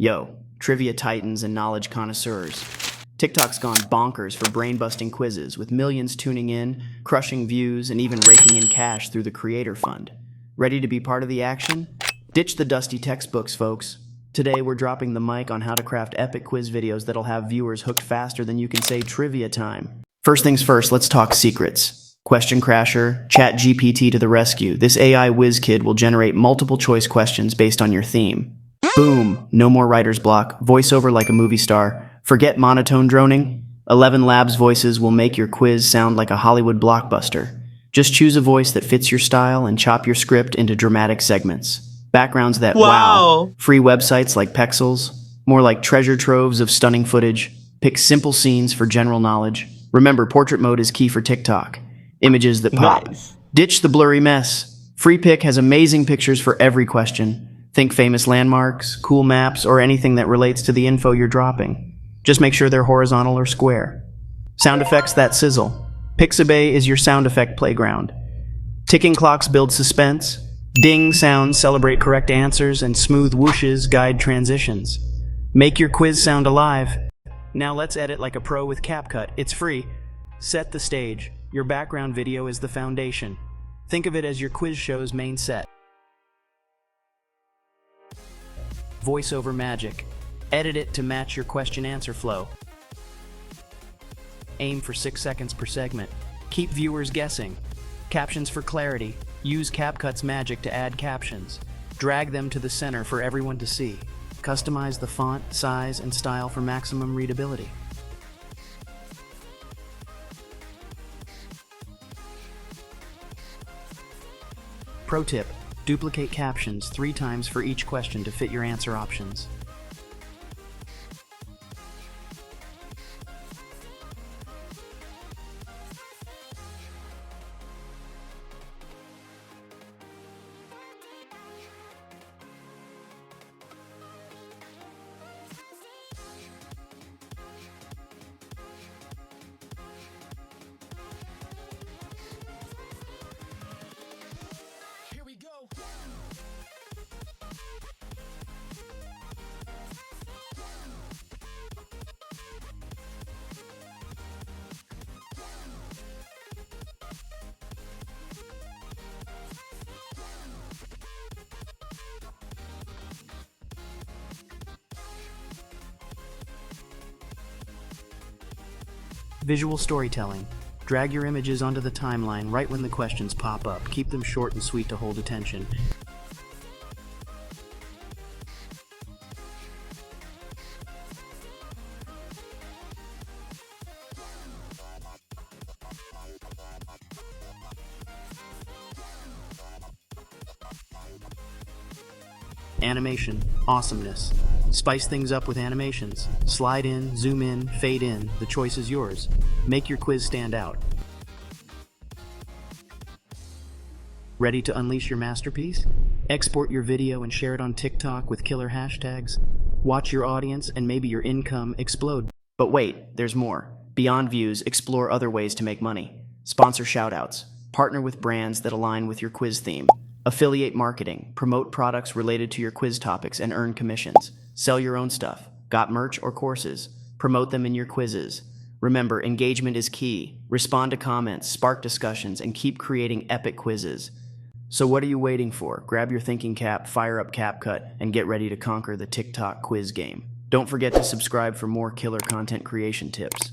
Yo, trivia titans and knowledge connoisseurs. TikTok's gone bonkers for brain-busting quizzes, with millions tuning in, crushing views, and even raking in cash through the Creator Fund. Ready to be part of the action? Ditch the dusty textbooks, folks. Today, we're dropping the mic on how to craft epic quiz videos that'll have viewers hooked faster than you can say trivia time. First things first, let's talk secrets. Question Crasher, ChatGPT to the rescue. This AI whiz kid will generate multiple choice questions based on your theme. Boom! No more writer's block. Voiceover like a movie star. Forget monotone droning. 11 Labs voices will make your quiz sound like a Hollywood blockbuster. Just choose a voice that fits your style and chop your script into dramatic segments. Backgrounds that wow. Free websites like Pexels. More like treasure troves of stunning footage. Pick simple scenes for general knowledge. Remember, portrait mode is key for TikTok. Images that pop. Nice. Ditch the blurry mess. Free Pick has amazing pictures for every question. Think famous landmarks, cool maps, or anything that relates to the info you're dropping. Just make sure they're horizontal or square. Sound effects that sizzle. Pixabay is your sound effect playground. Ticking clocks build suspense. Ding sounds celebrate correct answers, and smooth whooshes guide transitions. Make your quiz sound alive. Now let's edit like a pro with CapCut. It's free. Set the stage. Your background video is the foundation. Think of it as your quiz show's main set. Voiceover magic. Edit it to match your question-answer flow. Aim for 6 seconds per segment. Keep viewers guessing. Captions for clarity. Use CapCut's magic to add captions. Drag them to the center for everyone to see. Customize the font, size, and style for maximum readability. Pro tip. Duplicate captions 3 times for each question to fit your answer options. Visual storytelling. Drag your images onto the timeline right when the questions pop up. Keep them short and sweet to hold attention. Animation. Awesomeness. Spice things up with animations. Slide in, zoom in, fade in. The choice is yours. Make your quiz stand out. Ready to unleash your masterpiece? Export your video and share it on TikTok with killer hashtags. Watch your audience and maybe your income explode. But wait, there's more. Beyond views, explore other ways to make money. Sponsor shoutouts. Partner with brands that align with your quiz theme. Affiliate marketing. Promote products related to your quiz topics and earn commissions. Sell your own stuff. Got merch or courses? Promote them in your quizzes. Remember, engagement is key. Respond to comments, spark discussions, and keep creating epic quizzes. So what are you waiting for? Grab your thinking cap, fire up CapCut, and get ready to conquer the TikTok quiz game. Don't forget to subscribe for more killer content creation tips.